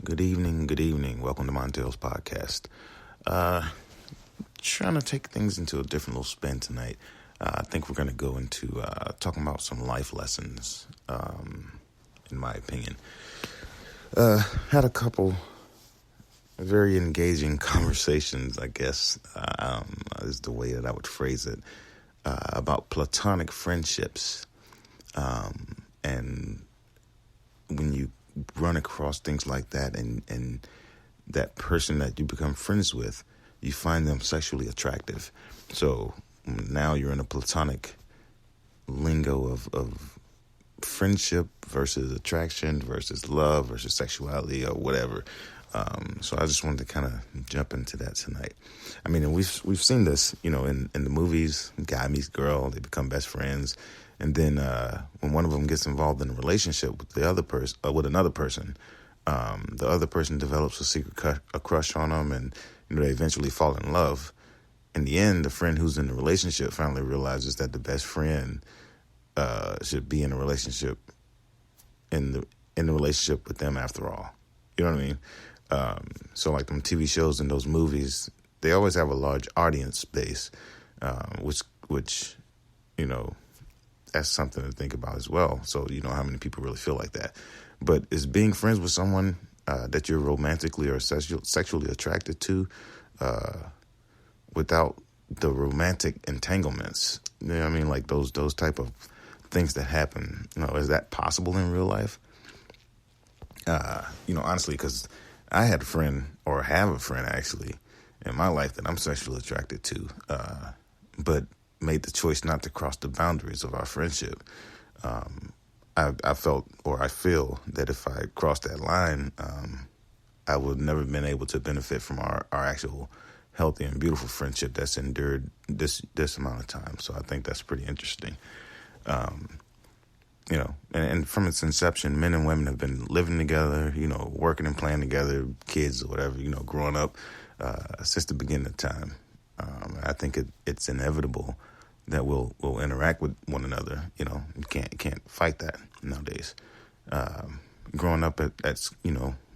Good evening. Welcome to Montel's podcast. Trying to take things into a different little spin tonight. I think we're going to go into talking about some life lessons, in my opinion. Had a couple very engaging conversations, I guess, is the way that I would phrase it, about platonic friendships. And when you run across things like that and that person that you become friends with, you find them sexually attractive. So now you're in a platonic lingo of friendship versus attraction versus love versus sexuality or whatever. So I just wanted to kind of jump into that tonight. I mean, and we've seen this, in the movies. Guy meets girl, they become best friends. And then when one of them gets involved in a relationship with the other person, with another person, the other person develops a crush on them, and they eventually fall in love. In the end, the friend who's in the relationship finally realizes that the best friend should be in a relationship in the relationship with them after all. You know what I mean? So like them TV shows and those movies, they always have a large audience base, which that's something to think about as well. So you know how many people really feel like that. But is being friends with someone that you're romantically or sexually attracted to without the romantic entanglements, you know what I mean? Like those type of things that happen, is that possible in real life? Honestly, because I had a friend, or have a friend actually, in my life that I'm sexually attracted to, but made the choice not to cross the boundaries of our friendship. I felt, or I feel, that if I crossed that line, I would never have been able to benefit from our actual healthy and beautiful friendship that's endured this amount of time. So I think that's pretty interesting. And from its inception, men and women have been living together, working and playing together, kids or whatever, growing up since the beginning of time. I think it's inevitable that we'll interact with one another. You can't fight that nowadays. Growing up at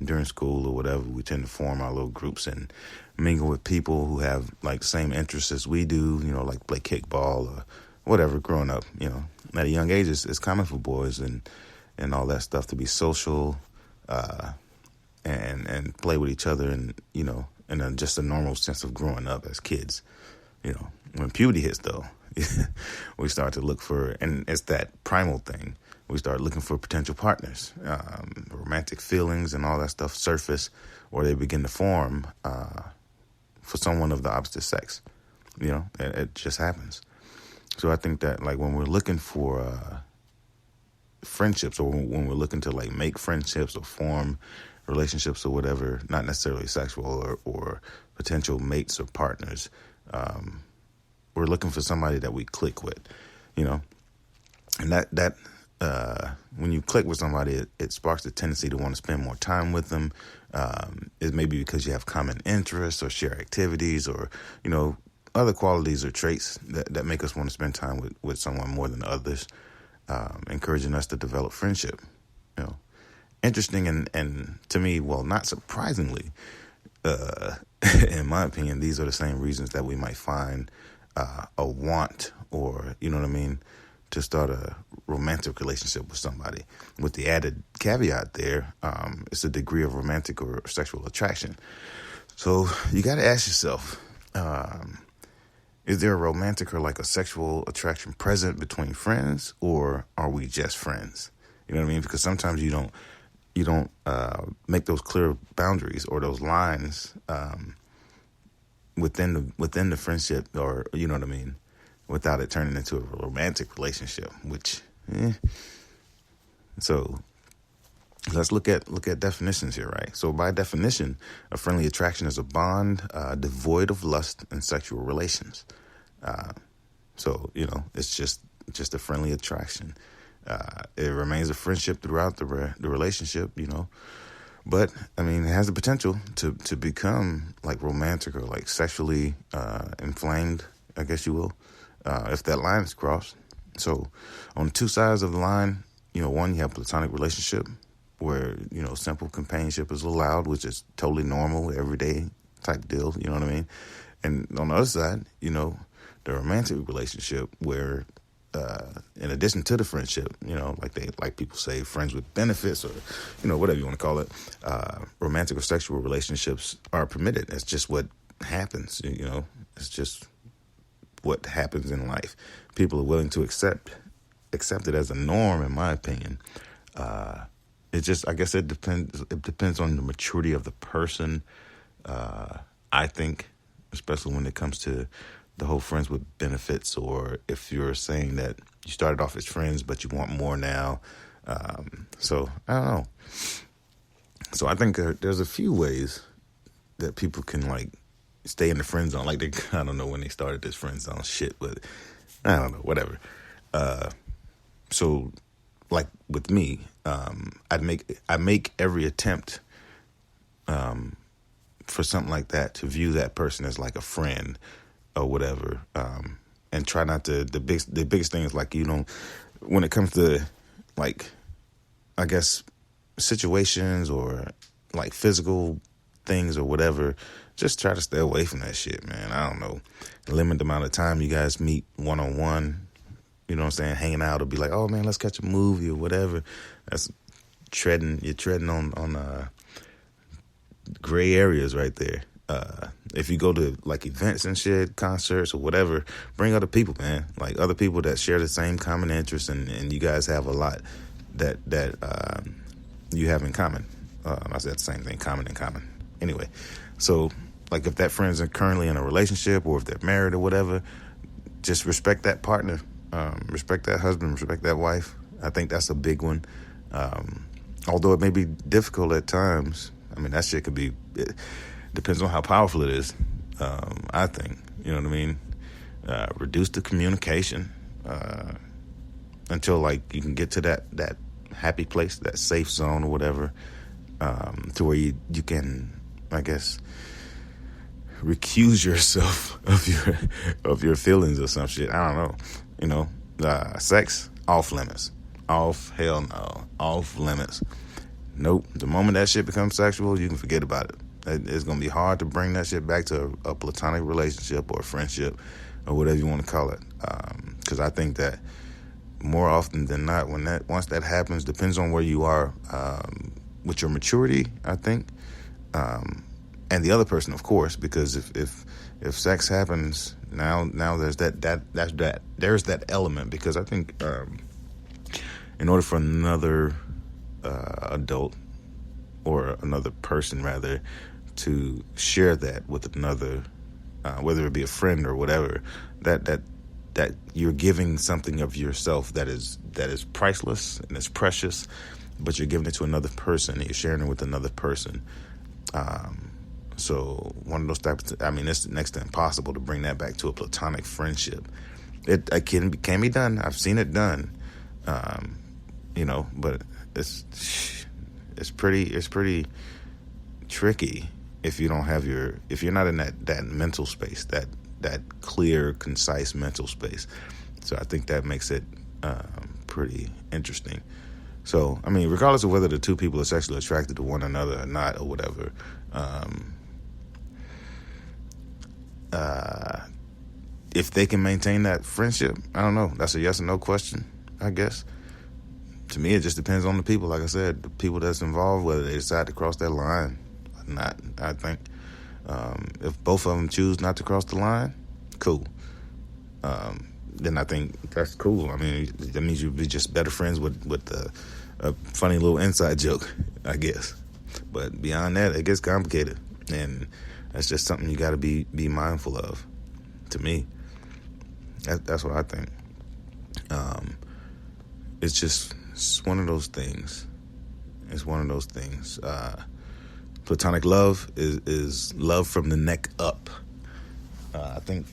during school or whatever, we tend to form our little groups and mingle with people who have like same interests as we do. Like play kickball or whatever. Growing up, at a young age, it's common for boys and all that stuff to be social, and play with each other, and in just a normal sense of growing up as kids. When puberty hits, though, we start to look for, and it's that primal thing, we start looking for potential partners. Romantic feelings and all that stuff surface, or they begin to form for someone of the opposite sex. It just happens. So I think that, like, when we're looking for friendships, or when we're looking to like make friendships or form relationships or whatever, not necessarily sexual or potential mates or partners, we're looking for somebody that we click with, and that when you click with somebody, it sparks the tendency to want to spend more time with them. It may be because you have common interests or share activities or, other qualities or traits that make us want to spend time with someone more than others, encouraging us to develop friendship. Interesting and to me, well, not surprisingly, in my opinion, these are the same reasons that we might find a want, or, to start a romantic relationship with somebody. With the added caveat there, it's a degree of romantic or sexual attraction. So you got to ask yourself, is there a romantic or like a sexual attraction present between friends, or are we just friends? You know what I mean? Because sometimes you don't make those clear boundaries or those lines within the friendship, or you know what I mean, without it turning into a romantic relationship. Which, so let's look at definitions here, right? So by definition, a friendly attraction is a bond devoid of lust and sexual relations. So it's just a friendly attraction. It remains a friendship throughout the relationship, but I mean, it has the potential to become like romantic or like sexually inflamed, I guess you will, if that line is crossed. So on two sides of the line, one, you have platonic relationship, where, simple companionship is allowed, which is totally normal, everyday type deal, you know what I mean? And on the other side, the romantic relationship where, in addition to the friendship, like people say, friends with benefits or, whatever you want to call it, romantic or sexual relationships are permitted. That's just what happens, it's just what happens in life. People are willing to accept it as a norm, in my opinion. I guess it depends on the maturity of the person. I think, especially when it comes to the whole friends with benefits, or if you're saying that you started off as friends, but you want more now. So I don't know. So I think there's a few ways that people can stay in the friend zone. I don't know when they started this friend zone shit, but I don't know, whatever. So like with me, I make every attempt, for something like that, to view that person as like a friend or whatever, and try not to. The biggest thing is when it comes to I guess situations or physical things or whatever, just try to stay away from that shit, man. I don't know, limit the amount of time you guys meet one-on-one. You know what I'm saying? Hanging out or be like, oh man, let's catch a movie or whatever. That's you're treading on gray areas right there. If you go to events and shit, concerts or whatever, bring other people, man. Other people that share the same common interests, and you guys have a lot that you have in common. I said the same thing, common and common. Anyway, so if that friend's currently in a relationship or if they're married or whatever, just respect that partner. Respect that husband, respect that wife. I think that's a big one. Although it may be difficult at times. I mean, that shit could be, it depends on how powerful it is. I think, you know what I mean? Reduce the communication, until you can get to that happy place, that safe zone or whatever, to where you can, I guess, recuse yourself of your feelings or some shit. I don't know. Sex, off limits. Hell no. Off limits. Nope. The moment that shit becomes sexual, you can forget about it. It's going to be hard to bring that shit back to a platonic relationship or a friendship or whatever you want to call it. Because I think that more often than not, once that happens, depends on where you are with your maturity, I think. And the other person, of course, because if sex happens, now there's that element, because I think in order for another adult or another person rather to share that with another, whether it be a friend or whatever, that you're giving something of yourself that is priceless and is precious, but you're giving it to another person and you're sharing it with another person. So one of those types of, it's next to impossible to bring that back to a platonic friendship. It can be done. I've seen it done. But it's pretty tricky if you don't have if you're not in that mental space, that clear, concise mental space. So I think that makes it pretty interesting. So, regardless of whether the two people are sexually attracted to one another or not or whatever, if they can maintain that friendship, I don't know. That's a yes or no question, I guess. To me, it just depends on the people. Like I said, the people that's involved, whether they decide to cross that line or not. I think if both of them choose not to cross the line, cool. Then I think that's cool. That means you'd be just better friends with a funny little inside joke, I guess. But beyond that, it gets complicated, and that's just something you got to be mindful of. To me, that's what I think. It's one of those things. It's one of those things. Platonic love is love from the neck up. I think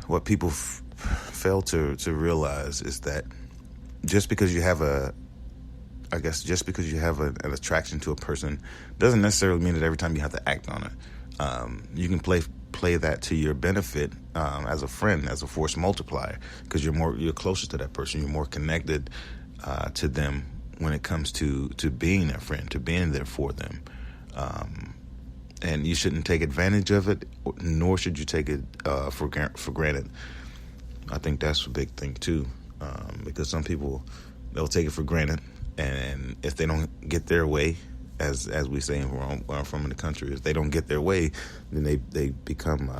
what people fail to realize is that just because you have an attraction to a person doesn't necessarily mean that every time you have to act on it. You can play that to your benefit as a friend, as a force multiplier, because you're closer to that person, you're more connected, to them when it comes to being their friend, to being there for them. And you shouldn't take advantage of it, nor should you take it for granted. I think that's a big thing too, because some people, they'll take it for granted, and if they don't get their way, as we say where I'm from in the country, if they don't get their way, then they become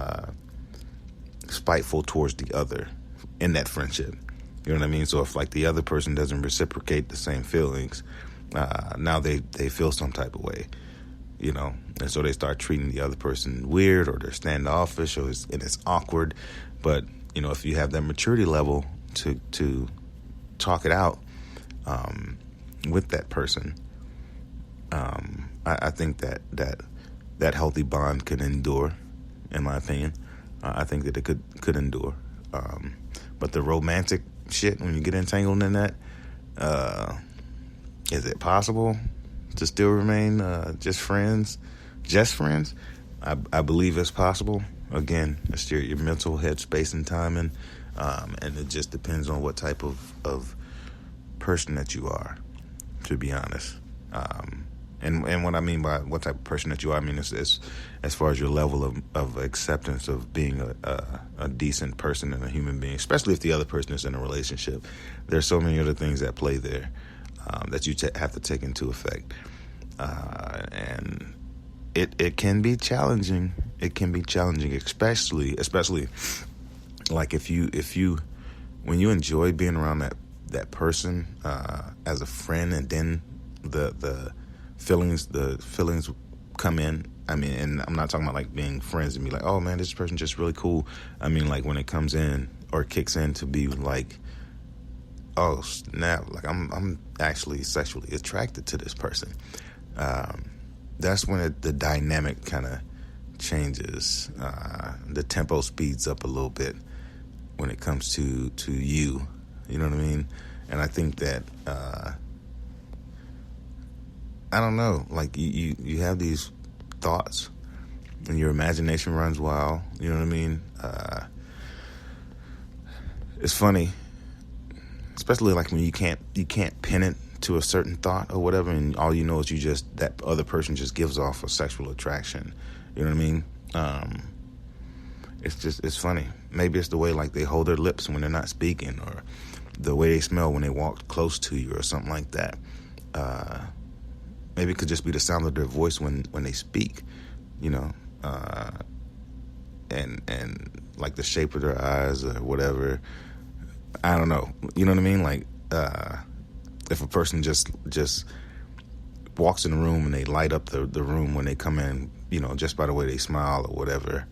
spiteful towards the other in that friendship. You know what I mean? So if like the other person doesn't reciprocate the same feelings, now they feel some type of way, you know, and so they start treating the other person weird, or they're standoffish, and it's awkward. But you know, if you have that maturity level to talk it out with that person, I think that healthy bond can endure. In my opinion, I think that it could endure. But the romantic shit, when you get entangled in that, is it possible to still remain just friends? I believe it's possible. Again, it's your mental headspace and timing, and it just depends on what type of person that you are, to be honest. And what I mean by what type of person that you are, I mean is as far as your level of acceptance of being a decent person and a human being, especially if the other person is in a relationship. There's so many other things that play there that you have to take into effect. And it can be challenging. It can be challenging, especially like if you when you enjoy being around that person as a friend, and then the feelings come in. I mean, and I'm not talking about like being friends and be like, oh man, this person's just really cool. I mean, like when it comes in or kicks in to be like, oh snap, like I'm actually sexually attracted to this person. That's when the dynamic kind of changes. The tempo speeds up a little bit when it comes to you. You know what I mean? And I think that I don't know, like you have these thoughts and your imagination runs wild. You know what I mean? It's funny, especially like when you can't pin it to a certain thought or whatever, and all you know is that other person just gives off a sexual attraction. You know what I mean? It's funny. Maybe it's the way like they hold their lips when they're not speaking, or the way they smell when they walk close to you, or something like that. Maybe it could just be the sound of their voice when they speak, you know, and like the shape of their eyes or whatever. I don't know. You know what I mean? Like, if a person just walks in the room and they light up the room when they come in, you know, just by the way they smile or whatever.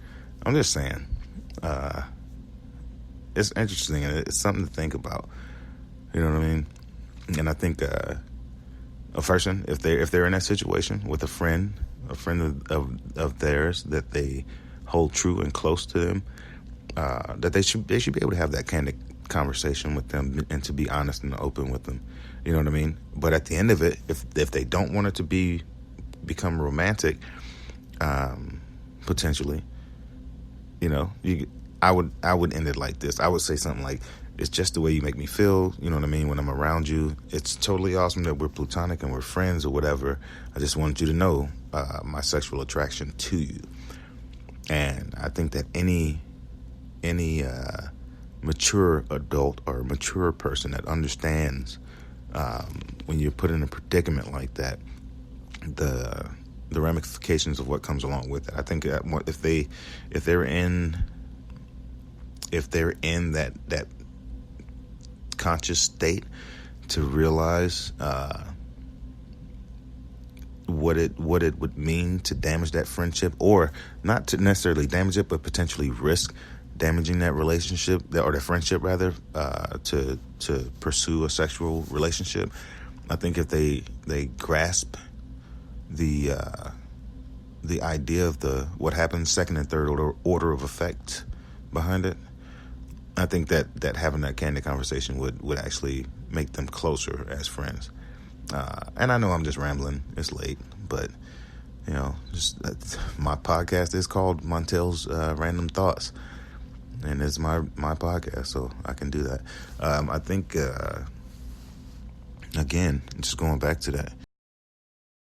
I'm just saying, it's interesting, and it's something to think about. You know what I mean? And I think a person, if they're in that situation with a friend of theirs that they hold true and close to them, that they should be able to have that kind of conversation with them and to be honest and open with them. You know what I mean? But at the end of it, if they don't want it to become romantic, potentially, you know, I would end it like this. I would say something like, it's just the way you make me feel, you know what I mean, when I'm around you. It's totally awesome that we're platonic and we're friends or whatever. I just wanted you to know my sexual attraction to you. And I think that any mature adult or mature person that understands when you're put in a predicament like that, the ramifications of what comes along with it. I think that if they're in that conscious state to realize what it would mean to damage that friendship, or not to necessarily damage it, but potentially risk damaging that relationship, or that friendship rather, to pursue a sexual relationship. I think if they grasp the idea of what happens second and third order of effect behind it, I think that having that candid conversation would actually make them closer as friends. And I know I'm just rambling. It's late, but you know, my podcast is called Montel's Random Thoughts, and it's my podcast, so I can do that. I think Again, just going back to that,